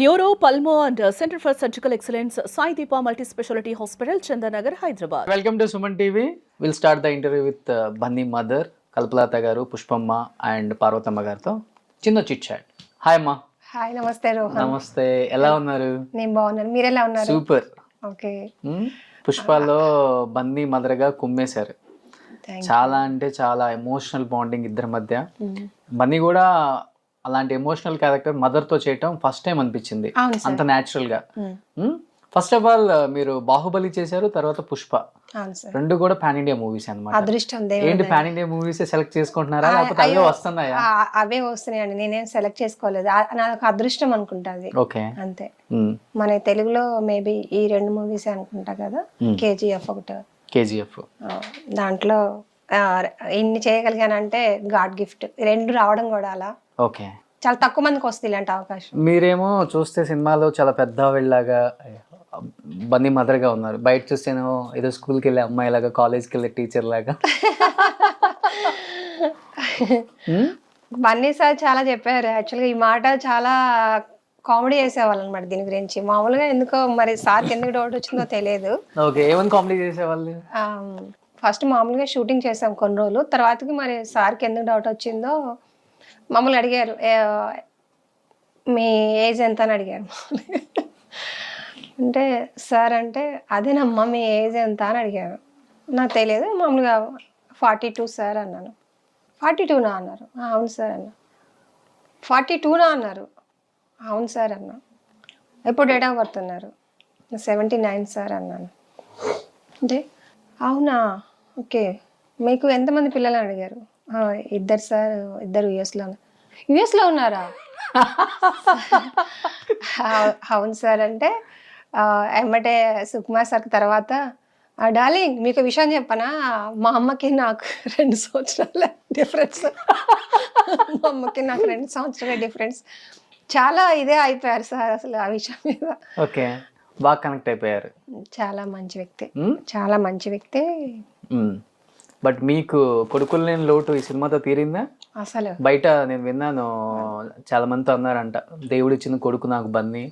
Neuro pulmo and centre for surgical excellence Sai Deepa multi speciality hospital Chandanagar Hyderabad. Welcome to Suman TV. Will start the interview with Bunny mother Kalpalatha garu, Pushpamma and Parvathamma గారితో చిన్న chit chat. Hi అమ్మా. Hi, నమస్తే రోహన్. నమస్తే, ఎలా ఉన్నారు? నేను బాగున్నాను, మీరు ఎలా ఉన్నారు? సూపర్. ఓకే. పుష్పాలో బన్నీ మదర్ గా కుమ్మేశారు. చాలా అంటే చాలా ఎమోషనల్ బాండింగ్ ఇద్దరి మధ్య. బన్నీ కూడా అలాంటి ఎమోషనల్ క్యారెక్టర్ మదర్ తో చేయటం ఫస్ట్ టైం అనిపించింది, అంత న్యాచురల్ గా. ఫస్ట్ ఆఫ్ ఆల్ మీరు బాహుబలి చేశారు, తర్వాత పుష్ప, రెండు కూడా పాన్ ఇండియా మూవీస్ అన్నమాట. అదృష్టం ఏంటి పాన్ ఇండియా మూవీస్ సెలెక్ట్ చేసుకుంటున్నారా, లేకపోతే అవే వస్తున్నాయా? అవే వస్తున్నాయండి, నేనేం సెలెక్ట్ చేసుకోలేదు, నాకు అదృష్టం అనుకుంటాది. ఓకే, అంతే. మన తెలుగులో మేబీ ఈ రెండు మూవీస్ అనుకుంటా కదా, కేజీఎఫ్ ఒకటి, కేజీఎఫ్. దాంట్లో ఇన్ని చేయగలిగానంటే గాడ్ గిఫ్ట్. రెండు రావడం కూడా అలా. ఓకే, చాలా తక్కువ మందికి వస్తుంది ఇలాంటి అవకాశం. మీరేమో చూస్తే సినిమాలో చాలా పెద్ద ఆవిడలాగా బన్నీ మదర్ గా ఉన్నారు, బయట చూస్తేనేమో ఏదో స్కూల్కి వెళ్ళే అమ్మాయి లాగా, కాలేజ్కి వెళ్ళే టీచర్ లాగా. బన్నీ సార్ చాలా చెప్పారు యాక్చువల్గా ఈ మాట, చాలా కామెడీ చేసేవాళ్ళు అనమాట దీని గురించి. మామూలుగా ఎందుకో మరి సార్కి ఎందుకు డౌట్ వచ్చిందో తెలియదు. ఓకే, ఏమని కామెడీ చేసేవాళ్ళు? ఫస్ట్ మామూలుగా షూటింగ్ చేసాం కొన్ని రోజులు, తర్వాతకి మరి సార్కి ఎందుకు డౌట్ వచ్చిందో మమ్మల్ని అడిగారు, మీ ఏజ్ ఎంత అని అడిగారు. అంటే సార్ అంటే అదేనమ్మా మీ ఏజ్ ఎంత అని అడిగారు. నాకు తెలియదు, మామూలుగా 42 సార్ అన్నాను. 42నా అన్నారు. అవును సార్ అన్నా. 42నా అన్నారు. అవును సార్ అన్నా. ఎప్పుడు డేట్ ఆఫ్ బర్త్ అన్నారు. 79 సార్ అన్నాను. అంటే అవునా, ఓకే, మీకు ఎంతమంది పిల్లలు అడిగారు. ఇద్దరు సార్, ఇద్దరు యుఎస్లో ఉన్నారా? అవును సార్ అంటే ఏమంటే సుకుమార్ సార్ తర్వాత, డార్లింగ్ మీకు విషయం చెప్పనా, మా అమ్మకి నాకు 2 సంవత్సరాల డిఫరెన్స్. మా అమ్మకి నాకు 2 సంవత్సరాల డిఫరెన్స్. చాలా ఇదే అయిపోయారు సార్ అసలు ఆ విషయం మీద. ఓకే, బాగా కనెక్ట్ అయిపోయారు. చాలా మంచి వ్యక్తి, చాలా మంచి వ్యక్తి. బట్ మీకు కొడుకులు లేని లోటు ఈ సినిమాతో తీరిందా? అసలు బయట నేను విన్నాను, చాలా మంది అన్నారంట, దేవుడు ఇచ్చిన కొడుకు నాకు బన్నీ,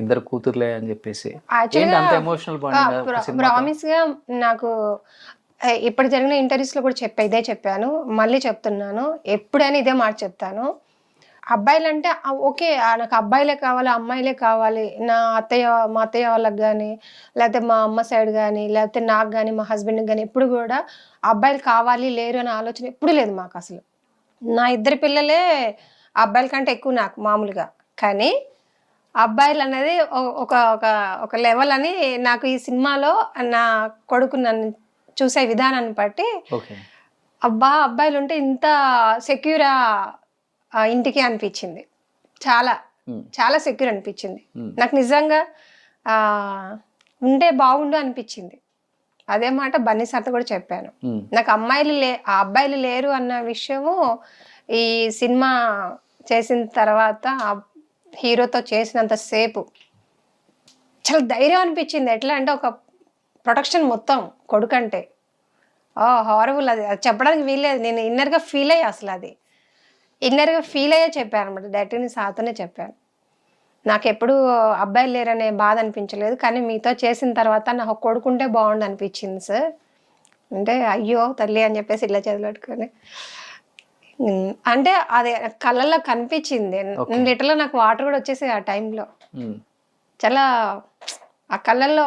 ఇద్దరు కూతుర్లే అని చెప్పేసి. అంత ఎమోషనల్ ప్రామిస్ గా నాకు ఇప్పుడు జరిగిన ఇంటర్వ్యూస్ లో కూడా ఇదే చెప్పాను, మళ్ళీ చెప్తున్నాను, ఎప్పుడైనా ఇదే మాట చెప్తాను. అబ్బాయిలు అంటే ఓకే, నాకు అబ్బాయిలే కావాలి, అమ్మాయిలే కావాలి, మా అత్తయ్య వాళ్ళకి కానీ, లేకపోతే మా అమ్మ సైడ్ కానీ, లేకపోతే నాకు కానీ, మా హస్బెండ్కి కానీ ఎప్పుడు కూడా అబ్బాయిలు కావాలి లేరు అనే ఆలోచన ఎప్పుడు లేదు మాకు. అసలు నా 2 పిల్లలే అబ్బాయిల కంటే ఎక్కువ నాకు మామూలుగా, కానీ అబ్బాయిలు అనేది ఒక ఒక లెవెల్ అని నాకు ఈ సినిమాలో నా కొడుకు నన్ను చూసే విధానాన్ని బట్టి, అబ్బాయిలు ఉంటే ఇంత సెక్యూరా ఇంటికి అనిపించింది. చాలా చాలా సెక్యూర్ అనిపించింది నాకు, నిజంగా ఉంటే బాగుండు అనిపించింది. అదే మాట బన్నీ సార్తో కూడా చెప్పాను. నాకు అబ్బాయిలు లేరు అన్న విషయము ఈ సినిమా చేసిన తర్వాత హీరోతో చేసినంత సేపు చాలా ధైర్యం అనిపించింది. ఎట్లా అంటే ఒక ప్రొటెక్షన్ మొత్తం కొడుకంటే హారబుల్. అది చెప్పడానికి వీల్లేదు, నేను ఇన్నర్గా ఫీల్ అయ్యా. అసలు అది ఇన్నర్గా ఫీల్ అయ్యే చెప్పాను అనమాట, డైరెక్ట్గా సార్తోనే చెప్పాను. నాకు ఎప్పుడు అబ్బాయిలు లేరనే బాధ అనిపించలేదు, కానీ మీతో చేసిన తర్వాత నాకు కొడుకుంటే బాగుండు అనిపించింది సార్. అంటే అయ్యో తల్లి అని చెప్పేసి ఇలా చదివెట్టుకొని, అంటే అది కళ్ళల్లో కనిపించింది. లిటర్లో నాకు వాటర్ కూడా వచ్చేసాయి ఆ టైంలో. చాలా ఆ కళ్ళల్లో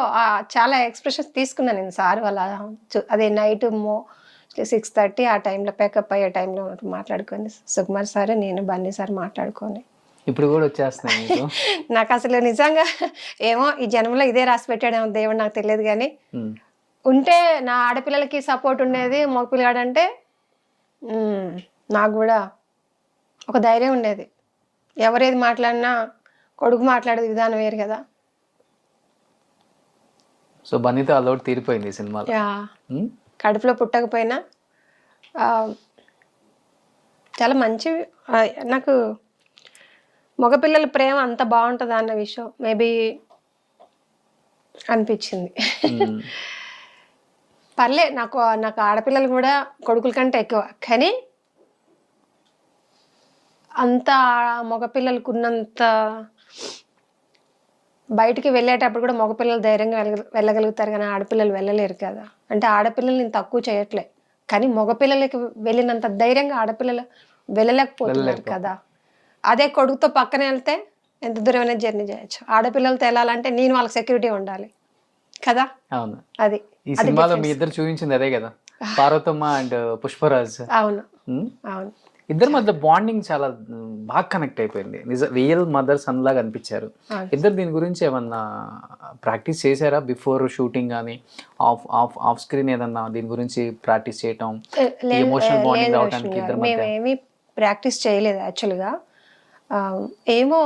చాలా ఎక్స్ప్రెషన్స్ తీసుకున్నాను నేను సార్ వాళ్ళ. అదే నైట్ 6:30 ఆ టైంలో పేకప్ అయ్యే టైంలో మాట్లాడుకొని, సుకుమార్ సార్ నేను బన్నీ సార్ మాట్లాడుకొని ఇప్పుడు కూడా వచ్చేస్తున్నాయి. నాకు అసలు నిజంగా ఏమో ఈ జన్మలో ఇదే రాసి పెట్టాడేమో దేవుడు, నాకు తెలియదు. కానీ ఉంటే నా ఆడపిల్లలకి సపోర్ట్ ఉండేది, మగపిల్లాడంటే నాకు కూడా ఒక ధైర్యం ఉండేది. ఎవరేది మాట్లాడినా కొడుకు మాట్లాడేది విధానం వేరు కదా. సో బన్నీతో అలౌట్ తీరిపోయింది సినిమాలో. కడుపులో పుట్టకపోయినా చాలా మంచి, నాకు మగపిల్లల ప్రేమ అంత బాగుంటుందా అన్న విషయం మేబీ అనిపించింది. పర్లే, నాకు ఆడపిల్లలు కూడా కొడుకుల కంటే ఎక్కువ, కానీ అంత మగపిల్లలకు ఉన్నంత బయటికి వెళ్ళేటప్పుడు కూడా మగపిల్లలు ధైర్యంగా వెళ్ళగలుగుతారు కానీ ఆడపిల్లలు వెళ్ళలేరు కదా. అంటే ఆడపిల్లలు నేను తక్కువ చేయట్లే, కానీ మగపిల్లలకి వెళ్ళినంత ధైర్యంగా ఆడపిల్లలు వెళ్ళలేకపోతున్నారు కదా. అదే కొడుకుతో పక్కన వెళ్తే ఎంత దూరమైనా జర్నీ చేయొచ్చు. ఆడపిల్లలతో వెళ్ళాలంటే నేను వాళ్ళకి సెక్యూరిటీ ఉండాలి కదా. అవును, అది ఈ సినిమాలో మీ ఇద్దరు చూపించింది అదే కదా, పార్వతమ్మ అండ్ పుష్పరాజ్. అవును అవును. ఇద్దరి మధ్య బాండింగ్ చాలా బాగా కనెక్ట్ అయిపోయింది. రియల్ మదర్ సన్ లాగా అనిపించారు ఇద్దరు. దీని గురించి ఏమన్నా ప్రాక్టీస్ చేశారా బిఫోర్ షూటింగ్ కానీ ఆఫ్ స్క్రీన్ ఏదన్నా దీని గురించి ప్రాక్టీస్ చేయటం, ఎమోషనల్ బాండింగ్ రావడానికి ఇద్దరి మధ్య? మేమేమి ప్రాక్టీస్ చేయలేదు యాక్చువల్గా. ఏమో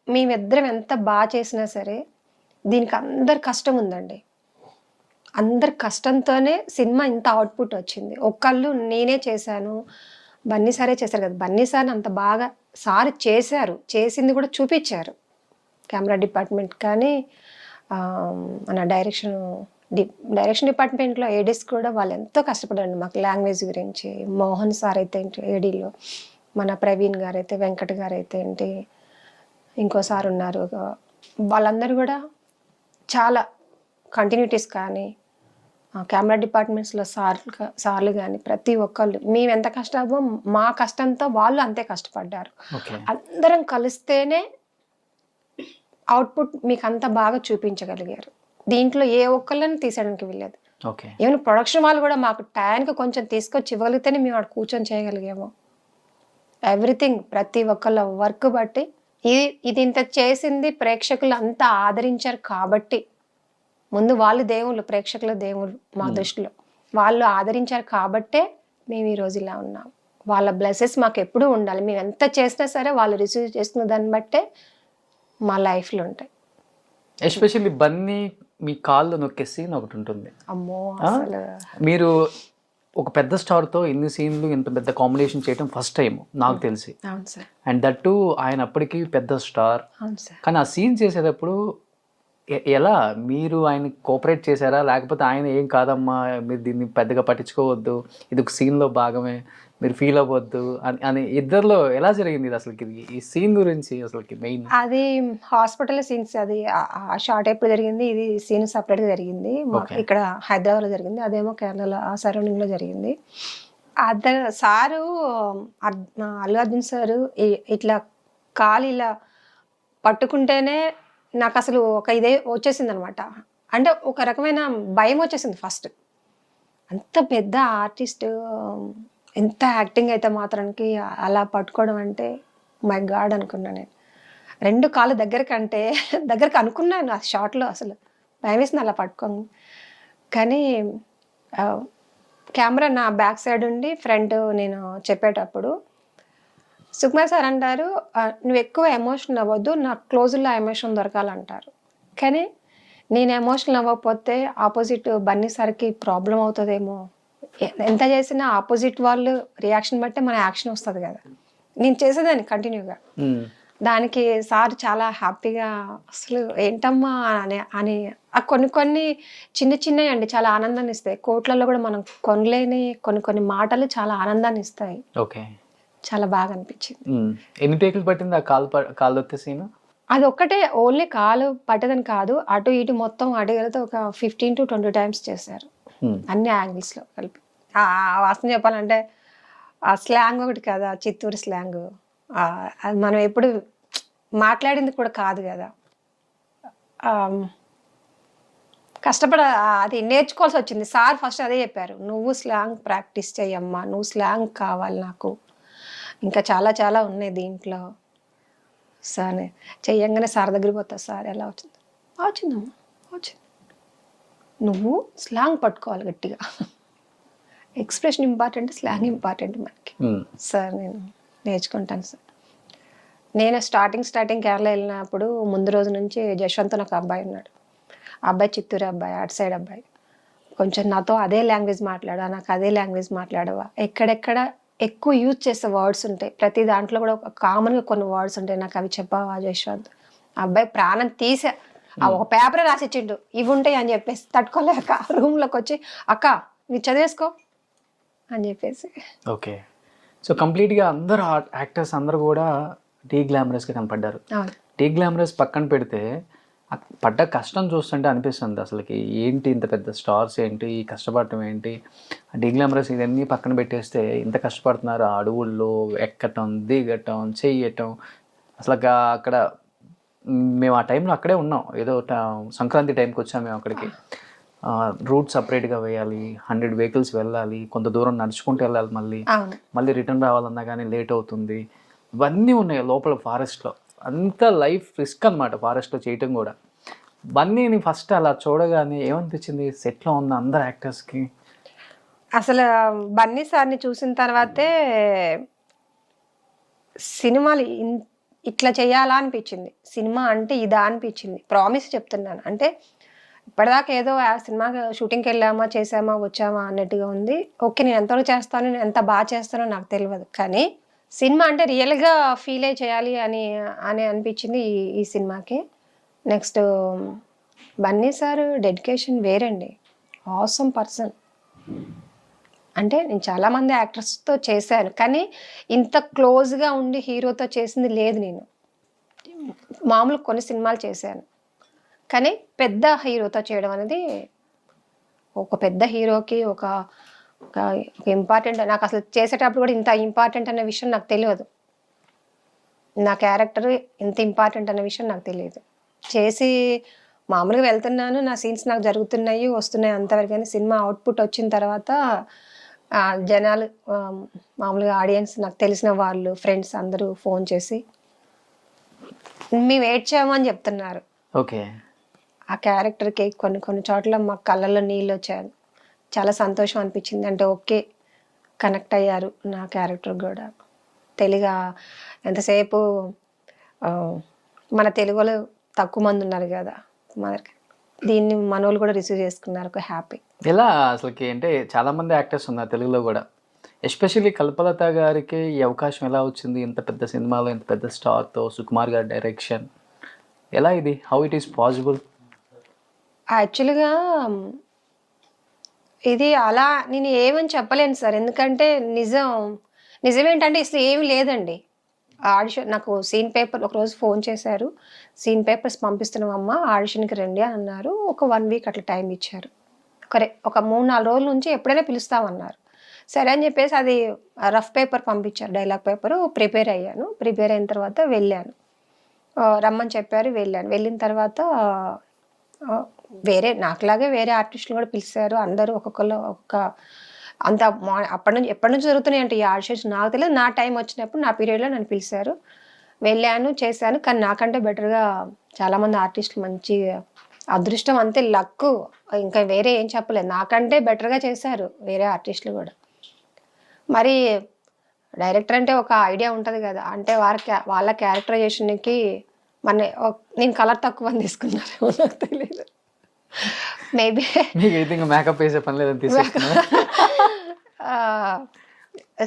మేమిద్దరం ఎంత బాగా చేసినా సరే దీనికి అందరి కష్టం ఉందండి. అందరి కష్టంతోనే సినిమా ఇంత అవుట్పుట్ వచ్చింది. ఒకళ్ళు నేనే చేశాను, బన్నీ సారే చేశారు కదా. బన్నీ సార్ని అంత బాగా సార్ చేశారు, చేసింది కూడా చూపించారు. కెమెరా డిపార్ట్మెంట్ కానీ మన డైరెక్షన్ డిపార్ట్మెంట్లో ఏడీస్ కూడా వాళ్ళు ఎంతో కష్టపడారు మాకు లాంగ్వేజ్ గురించి. మోహన్ సార్ అయితే ఏంటి ఏడీలో, మన ప్రవీణ్ గారు అయితే, వెంకట్ గారు అయితే ఏంటి, ఇంకో సార్ ఉన్నారు, వాళ్ళందరూ కూడా చాలా కంటిన్యూటీస్ కానీ కెమెరా డిపార్ట్మెంట్స్లో సార్లు కానీ ప్రతి ఒక్కళ్ళు మేము ఎంత కష్టమో మా కష్టంతో వాళ్ళు అంతే కష్టపడ్డారు. అందరం కలిస్తేనే అవుట్పుట్ మీకు అంత బాగా చూపించగలిగారు. దీంట్లో ఏ ఒక్కళ్ళని తీసేయడానికి వెళ్ళలేదు. ఈవెన్ ప్రొడక్షన్ వాళ్ళు కూడా మాకు టైంకి కొంచెం తీసుకొచ్చి ఇవ్వగలిగితేనే మేము అక్కడ కూర్చొని చేయగలిగాము. ఎవ్రీథింగ్ ప్రతి ఒక్కళ్ళ వర్క్ బట్టి ఇది ఇంత చేసింది ప్రేక్షకులు అంతా ఆదరించారు కాబట్టి, ముందు వాళ్ళు దేవుళ్ళు, ప్రేక్షకుల దేవుళ్ళు మా దృష్టిలో, వాళ్ళు ఆదరించారు కాబట్టే మేము ఈరోజు ఇలా ఉన్నాం. వాళ్ళ బ్లెస్సెస్ మాకు ఎప్పుడూ ఉండాలి. మేము ఎంత చేసినా సరే వాళ్ళు రిసీవ్ చేసుకున్న దాన్ని బట్టే మా లైఫ్లో ఉంటాయి. ఎస్పెషల్లీ బన్నీ మీ కాళ్ళు నొక్కే సీన్ ఒకటి ఉంటుంది. అమ్మో, అసలు మీరు ఒక పెద్ద స్టార్తో ఇన్ని సీన్లు ఇంత పెద్ద కాంబినేషన్ చేయడం ఫస్ట్ టైం నాకు తెలిసి. అవును సార్. అండ్ దట్ టు ఆయన అప్పటికి పెద్ద స్టార్. అవును సార్. కానీ ఆ సీన్ చేసేటప్పుడు ఎలా మీరు ఆయన కోఆపరేట్ చేశారా, లేకపోతే ఆయన ఏం కాదమ్మా మీరు దీన్ని పెద్దగా పట్టించుకోవద్దు, ఇది ఒక సీన్లో భాగమే, మీరు ఫీల్ అవ్వద్దు అని ఇద్దరిలో ఎలా జరిగింది ఇది అసలుకి? ఈ సీన్ గురించి అసలుకి మెయిన్ అది హాస్పిటల్ సీన్స్. అది ఆ షార్ట్ ఎప్పుడు జరిగింది, ఇది సీన్ సపరేట్గా జరిగింది. ఇక్కడ హైదరాబాద్లో జరిగింది, అదేమో కేరళలో ఆ సరౌండింగ్లో జరిగింది. సారు అల్లు అర్జున్ సారు ఇట్లా కాలు ఇలా పట్టుకుంటేనే నాకు అసలు ఒక ఇదే వచ్చేసింది అనమాట. అంటే ఒక రకమైన భయం వచ్చేసింది ఫస్ట్. అంత పెద్ద ఆర్టిస్ట్ ఎంత యాక్టింగ్ అయితే మాత్రానికి అలా పట్టుకోవడం అంటే మై గాడ్ అనుకున్నా నేను. 2 కాళ్ళు దగ్గరికి అనుకున్నాను ఆ షార్ట్లో. అసలు భయం వేసింది అలా పట్టుకోండి. కానీ కెమెరా నా బ్యాక్ సైడ్ ఉండి ఫ్రంట్ నేను చెప్పేటప్పుడు సుకుమార్ సార్ అంటారు, నువ్వు ఎక్కువ ఎమోషనల్ అవ్వద్దు, నాకు క్లోజుల్లో ఎమోషన్ దొరకాలంటారు. కానీ నేను ఎమోషనల్ అవ్వకపోతే ఆపోజిట్ బన్నీ సార్కి ప్రాబ్లం అవుతుందేమో, ఎంత చేసినా ఆపోజిట్ వాళ్ళు రియాక్షన్ బట్టే మన యాక్షన్ వస్తుంది కదా. నేను చేసేదాన్ని కంటిన్యూగా. దానికి సార్ చాలా హ్యాపీగా అసలు ఏంటమ్మా అని కొన్ని చిన్నవి అండి చాలా ఆనందాన్ని ఇస్తాయి. కోట్లలో కూడా మనం కొనలేని కొన్ని మాటలు చాలా ఆనందాన్ని ఇస్తాయి. ఓకే, చాలా బాగా అనిపించింది. ఎన్ని టేకులు పట్టింది ఆ కాలు వచ్చే సీన్? అది ఒక్కటే, ఓన్లీ కాలు పట్టదని కాదు, అటు ఇటు మొత్తం అడిగితే ఒక 15 to 20 times చేశారు, అన్ని యాంగిల్స్లో కలిపి. వాస్తవం చెప్పాలంటే ఆ స్లాంగ్ ఒకటి కదా, చిత్తూరు స్లాంగ్, అది మనం ఎప్పుడు మాట్లాడింది కూడా కాదు కదా. అది నేర్చుకోవాల్సి వచ్చింది. సార్ ఫస్ట్ అదే చెప్పారు, నువ్వు స్లాంగ్ ప్రాక్టీస్ చెయ్యమ్మా, నువ్వు స్లాంగ్ కావాలి నాకు, ఇంకా చాలా చాలా ఉన్నాయి దీంట్లో. సార్ చెయ్యంగానే సార్ దగ్గరికి పోతా, సార్ ఎలా వచ్చింది? వచ్చిందమ్మా, వచ్చింది. నువ్వు స్లాంగ్ పట్టుకోవాలి గట్టిగా, ఎక్స్ప్రెషన్ ఇంపార్టెంట్, స్లాంగ్ ఇంపార్టెంట్ మనకి. సార్ నేను నేర్చుకుంటాను సార్. నేను స్టార్టింగ్ కేరళ వెళ్ళినప్పుడు ముందు రోజు నుంచి జశ్వంత్ ఒక అబ్బాయి ఉన్నాడు. ఆ అబ్బాయి చిత్తూరు అబ్బాయి, అటు సైడ్ అబ్బాయి. కొంచెం నాతో అదే లాంగ్వేజ్ మాట్లాడా, నాకు అదే లాంగ్వేజ్ మాట్లాడవా, ఎక్కడెక్కడ ఎక్కువ యూజ్ చేసే వర్డ్స్ ఉంటాయి, ప్రతి దాంట్లో కూడా ఒక కామన్గా కొన్ని వర్డ్స్ ఉంటాయి, నాకు అవి చెప్పావా జశ్వంత్. ఆ అబ్బాయి ప్రాణం తీసే ఒక పేపరే రాసిచ్చిండు, ఇవి ఉంటాయి అని చెప్పేసి తట్టుకోలేక రూమ్లోకి వచ్చి, అక్క నీ చదివేసుకో అని చెప్పేసి. ఓకే, సో కంప్లీట్గా అందరు యాక్టర్స్ అందరు కూడా డీ గ్లామరస్గా కనపడ్డారు. డీగ్లామరస్ పక్కన పెడితే పడ్డ కష్టం చూస్తుంటే అనిపిస్తుంది అసలుకి ఏంటి ఇంత పెద్ద స్టార్స్ ఏంటి ఈ కష్టపడటం ఏంటి, డీగ్లామరస్ ఇవన్నీ పక్కన పెట్టేస్తే ఇంత కష్టపడుతున్నారు ఆ అడవుల్లో ఎక్కటం దిగటం చెయ్యటం. అసలు అక్కడ మేము ఆ టైంలో అక్కడే ఉన్నాం, ఏదో సంక్రాంతి టైంకి వచ్చాం మేము అక్కడికి. రూట్ సపరేట్గా వేయాలి, 100 వెహికల్స్ వెళ్ళాలి, కొంత దూరం నడుచుకుంటూ వెళ్ళాలి, మళ్ళీ రిటర్న్ రావాలన్నా కానీ లేట్ అవుతుంది. ఇవన్నీ ఉన్నాయి లోపల ఫారెస్ట్లో, అంత లైఫ్ రిస్క్ అనమాట ఫారెస్ట్లో చేయటం కూడా. బన్నీని ఫస్ట్ అలా చూడగానే ఏమనిపించింది సెట్లో ఉన్న అందరు యాక్టర్స్కి? అసలు బన్నీ సార్ని చూసిన తర్వాతే సినిమాలు ఇట్లా చేయాలా అనిపించింది, సినిమా అంటే ఇదా అనిపించింది. ప్రామిస్ చెప్తున్నాను. అంటే ఇప్పటిదాకా ఏదో ఆ సినిమా షూటింగ్కి వెళ్ళామా చేసామా వచ్చామా అన్నట్టుగా ఉంది. ఓకే, నేను ఎంతవరకు చేస్తాను, నేను ఎంత బాగా చేస్తానో నాకు తెలియదు, కానీ సినిమా అంటే రియల్గా ఫీల్ చేయాలి అని అనిపించింది ఈ సినిమాకి. నెక్స్ట్ బన్నీ సార్ డెడికేషన్ వేరండి, ఆసమ్ పర్సన్. అంటే నేను చాలామంది యాక్టర్స్తో చేశాను, కానీ ఇంత క్లోజ్గా ఉండి హీరోతో చేసింది లేదు. నేను మామూలు కొన్ని సినిమాలు చేశాను, కానీ పెద్ద హీరోతో చేయడం అనేది, ఒక పెద్ద హీరోకి ఒక ఇంపార్టెంట్, నాకు అసలు చేసేటప్పుడు కూడా ఇంత ఇంపార్టెంట్ అనే విషయం నాకు తెలియదు. నా క్యారెక్టర్ ఇంత ఇంపార్టెంట్ అనే విషయం నాకు తెలియదు. చేసి మామూలుగా వెళ్తున్నాను, నా సీన్స్ నాకు జరుగుతున్నాయి వస్తున్నాయి అంతవరకు. కానీ సినిమా అవుట్పుట్ వచ్చిన తర్వాత జనాలు, మామూలుగా ఆడియన్స్, నాకు తెలిసిన వాళ్ళు, ఫ్రెండ్స్ అందరూ ఫోన్ చేసి మేము ఏడ్చామని చెప్తున్నారు. ఓకే, ఆ క్యారెక్టర్కి కొన్ని చోట్ల మా కళ్ళల్లో నీళ్ళు వచ్చాయి. చాలా సంతోషం అనిపించింది. అంటే ఓకే, కనెక్ట్ అయ్యారు నా క్యారెక్టర్ కూడా. తెలుగు ఎంతసేపు మన తెలుగులో తక్కువ మంది ఉన్నారు కదా, దీన్ని మనోళ్ళు కూడా రిసీవ్ చేసుకున్నారు, ఒక హ్యాపీ. ఎలా అసలుకి అంటే చాలామంది యాక్టర్స్ ఉన్నారు తెలుగులో కూడా, ఎస్పెషల్లీ కల్పలత గారికి ఈ అవకాశం ఎలా వచ్చింది? ఇంత పెద్ద సినిమాలో ఇంత పెద్ద స్టార్తో, సుకుమార్ గారి డైరెక్షన్, ఎలా ఇది, హౌ ఇట్ ఈస్ పాసిబుల్? యాక్చువల్గా ఇది అలా నేను ఏమని చెప్పలేను సార్, ఎందుకంటే నిజమేంటంటే అసలు ఏమి లేదండి. ఆడిషన్, నాకు సీన్ పేపర్ ఒకరోజు ఫోన్ చేశారు, సీన్ పేపర్స్ పంపిస్తున్నామమ్మా ఆడిషన్కి రండి అని అన్నారు. ఒక 1 వీక్ అట్లా టైం ఇచ్చారు. ఒక 3-4 రోజుల నుంచి ఎప్పుడైనా పిలుస్తామన్నారు. సరే అని చెప్పేసి అది రఫ్ పేపర్ పంపించారు, డైలాగ్ పేపరు. ప్రిపేర్ అయ్యాను. ప్రిపేర్ అయిన తర్వాత వెళ్ళాను, రమ్మని చెప్పారు, వెళ్ళాను. వెళ్ళిన తర్వాత వేరే నాకులాగే వేరే ఆర్టిస్టులు కూడా పిలిచారు. అందరూ ఒక్కొక్కరు ఒక్కొక్క అంత ఎప్పటి నుంచి జరుగుతున్నాయి అంటే ఈ ఆడిషన్స్ నాకు తెలియదు. నా టైం వచ్చినప్పుడు నా పీరియడ్లో నన్ను పిలిచారు, వెళ్ళాను, చేశాను. కానీ నాకంటే బెటర్గా చాలామంది ఆర్టిస్టులు, మంచి అదృష్టం, అంతే లక్, ఇంకా వేరే ఏం చెప్పలేదు, నాకంటే బెటర్గా చేశారు వేరే ఆర్టిస్టులు కూడా. మరి డైరెక్టర్ అంటే ఒక ఐడియా ఉంటుంది కదా, అంటే వాళ్ళ క్యారెక్టరైజేషన్కి నేను కలర్ తక్కువ అని తీసుకున్నారేమో నాకు తెలియదు. మేబీ మేకప్ వేసే పని లేదని తీసుకున్నా.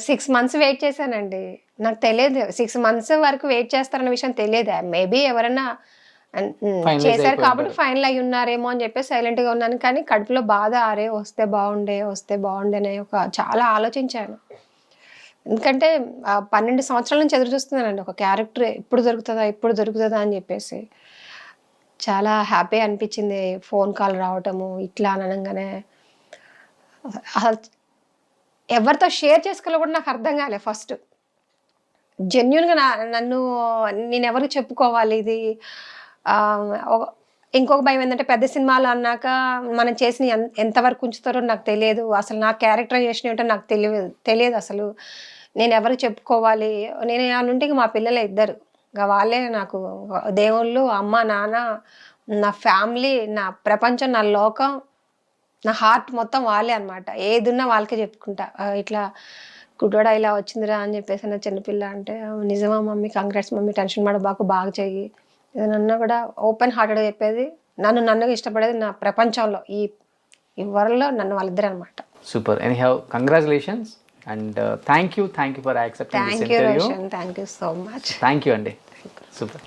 6 months వెయిట్ చేశానండి, నాకు తెలియదు 6 months వరకు వెయిట్ చేస్తారన్న విషయం తెలియదు. మేబీ ఎవరైనా చేశారు కాబట్టి ఫైనల్ అయ్యి ఉన్నారేమో అని చెప్పి సైలెంట్గా ఉన్నాను. కానీ కడుపులో బాధ, అరే వస్తే బాగుండే అనే చాలా ఆలోచించాను. ఎందుకంటే 12 సంవత్సరాల నుంచి ఎదురు చూస్తున్నానండి ఒక క్యారెక్టర్ ఎప్పుడు దొరుకుతుందా అని చెప్పేసి. చాలా హ్యాపీ అనిపించింది ఫోన్ కాల్ రావటము, ఇట్లా అనగానే. అసలు ఎవరితో షేర్ చేసుకోవాలో కూడా నాకు అర్థం కాలే ఫస్ట్. జెన్యున్గా నేను ఎవరికి చెప్పుకోవాలి ఇది. ఇంకొక భయం ఏంటంటే పెద్ద సినిమాలు అన్నాక మనం చేసిన ఎంతవరకు ఉంచుతారో నాకు తెలియదు. అసలు నా క్యారెక్టరైజేషన్ ఏంటో నాకు తెలియదు అసలు. నేను ఎవరికి చెప్పుకోవాలి. నేను అనుంటే మా పిల్లలు 2, వాళ్ళే నాకు దేవుళ్ళు, అమ్మ నాన్న, నా ఫ్యామిలీ, నా ప్రపంచం, నా లోకం, నా హార్ట్ మొత్తం వాళ్ళే అనమాట. ఏదున్నా వాళ్ళకే చెప్పుకుంటా. ఇట్లా గుడ్డోడా ఇలా వచ్చిందిరా అని చెప్పేసి నా చిన్నపిల్ల అంటే, నిజమా మమ్మీ, కంగ్రాట్స్ మమ్మీ, టెన్షన్ పడ బాగా చెయ్యి, ఏదన్నా కూడా ఓపెన్ హార్టెడ్గా చెప్పేది. నన్నుగా ఇష్టపడేది నా ప్రపంచంలో, ఈ వరల్డ్లో నన్ను వాళ్ళిద్దరు అనమాట. Super. Anyhow congratulations and thank you for accepting this interview. Thank you so much. Thank you అండి. సూపర్.